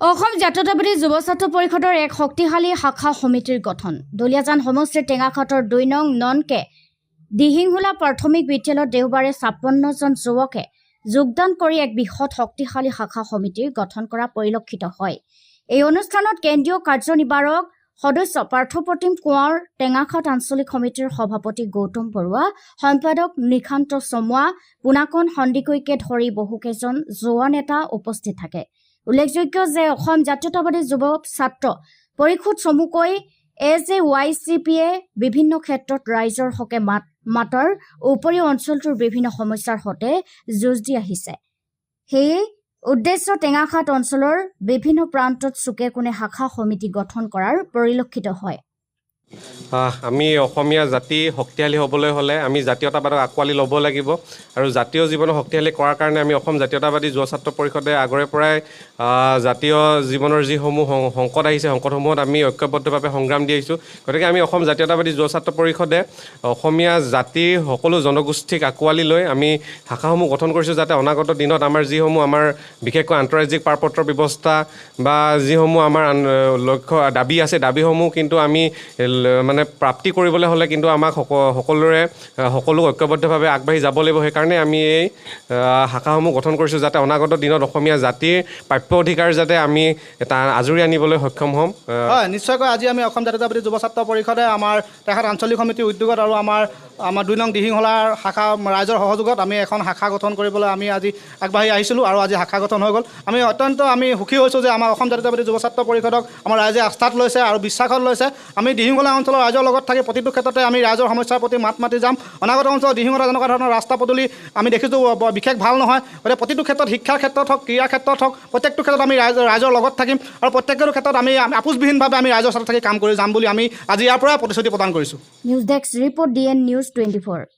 অসম জাতীয়তাবাদী যুৱ ছাত্ৰ পৰিষদৰ এক শক্তিশালী শাখা সমিতিৰ গঠন। দলিয়াজান সমষ্টিৰ টেঙাখাটৰ 2 নং ননকে দিহিংহুলা প্ৰাথমিক বিদ্যালয়ত দেওবাৰে 56 জন যুৱকে যোগদান কৰি এক বৃহৎ শক্তিশালী শাখা সমিতিৰ গঠন কৰা পৰিলক্ষিত হয়। এই অনুষ্ঠানত কেন্দ্ৰীয় কাৰ্যনিৰ্বাহক সদস্য পাৰ্থপ্ৰতিম কোঁৱৰ, টেঙাখাট আঞ্চলিক সমিতিৰ সভাপতি গৌতম বৰুৱা, সম্পাদক নিশান্ত চমুৱা, পুনাকন সন্দিকৈকে ধৰি বহুকেইজন যুৱ নেতা উপস্থিত থাকে। উল্লেখযোগ্য যে অসম জাতীয়তাবাদী যুৱ ছাত্ৰ পৰিষদ চমুকৈ AJYCPয়ে বিভিন্ন ক্ষেত্ৰত ৰাইজৰ হকে মাতৰ উপৰিও অঞ্চলটোৰ বিভিন্ন সমস্যাৰ সৈতে যুঁজ দি আহিছে। সেয়ে উদ্দেশ্য টেঙাখাট অঞ্চলৰ বিভিন্ন প্ৰান্তত চুকে কোণে শাখা সমিতি গঠন কৰাৰ পৰিলক্ষিত হয়। আমি অসমীয়া জাতি শক্তিশালী হ'বলৈ হ'লে আমি জাতীয়তাবাদক আঁকোৱালি ল'ব লাগিব আৰু জাতীয় জীৱনক শক্তিশালী কৰাৰ কাৰণে আমি অসম জাতীয়তাবাদী যুৱ ছাত্ৰ পৰিষদে আগৰে পৰাই জাতীয় জীৱনৰ যিসমূহ সংকট আহিছে সংকটসমূহত আমি ঐক্যবদ্ধভাৱে সংগ্ৰাম দি আহিছোঁ। গতিকে আমি অসম জাতীয়তাবাদী যুৱ ছাত্ৰ পৰিষদে অসমীয়া জাতিৰ সকলো জনগোষ্ঠীক আঁকোৱালি লৈ আমি শাখাসমূহ গঠন কৰিছোঁ, যাতে অনাগত দিনত আমাৰ যিসমূহ আমাৰ বিশেষকৈ আন্তঃৰাজ্যিক পাৰপত্ৰৰ ব্যৱস্থা বা যিসমূহ আমাৰ লক্ষ্য দাবী আছে, দাবীসমূহ কিন্তু আমি মানে প্ৰাপ্তি কৰিবলৈ হ'লে কিন্তু আমাক সকলো ঐক্যবদ্ধভাৱে আগবাঢ়ি যাব লাগিব। সেইকাৰণে আমি এই শাখাসমূহ গঠন কৰিছোঁ, যাতে অনাগত দিনত অসমীয়া জাতিৰ প্ৰাপ্য অধিকাৰ যাতে আমি এটা আজৰি আনিবলৈ সক্ষম হ'ম। হয়, নিশ্চয়কৈ আজি আমি অসম জাতীয়তাবাদী যুৱ ছাত্ৰ পৰিষদে আমাৰ টেঙাখাট আঞ্চলিক সমিতিৰ উদ্যোগত আৰু আমাৰ 2 নং দিহিংহলাৰ শাখা ৰাইজৰ সহযোগত আমি এখন শাখা গঠন কৰিবলৈ আমি আজি আগবাঢ়ি আহিছিলোঁ আৰু আজি শাখা গঠন হৈ গ'ল। আমি অত্যন্ত সুখী হৈছোঁ যে আমাৰ অসম জাতীয়তাবাদী যুৱ ছাত্ৰ পৰিষদক আমাৰ ৰাইজে আস্থাত লৈছে আৰু বিশ্বাসত লৈছে। আমি দিহিংহলা অঞ্চলৰ ৰাইজৰ লগত থাকি প্ৰতিটো ক্ষেত্ৰতে আমি ৰাইজৰ সমস্যাৰ প্ৰতি মাত মাতি যাম। অনাগত অঞ্চলত দিহিংহলা যেনেকুৱা ধৰণৰ ৰাস্তা পদূলি আমি দেখিছোঁ বিশেষ ভাল নহয়, গতিকে প্ৰতিটো ক্ষেত্ৰত শিক্ষাৰ ক্ষেত্ৰত হওক, ক্ৰীড়াৰ ক্ষেত্ৰত হওক, প্ৰত্যেকটো ক্ষেত্ৰত আমি ৰাইজৰ লগত থাকিম আৰু প্ৰত্যেকটো ক্ষেত্ৰত আমি আপোচবিহীনভাৱে আমি ৰাইজৰ ওচৰত থাকি কাম কৰি যাম বুলি আমি আজি ইয়াৰ পৰা প্ৰতিশ্ৰুতি প্ৰদান কৰিছোঁ। News desk report DN News 24।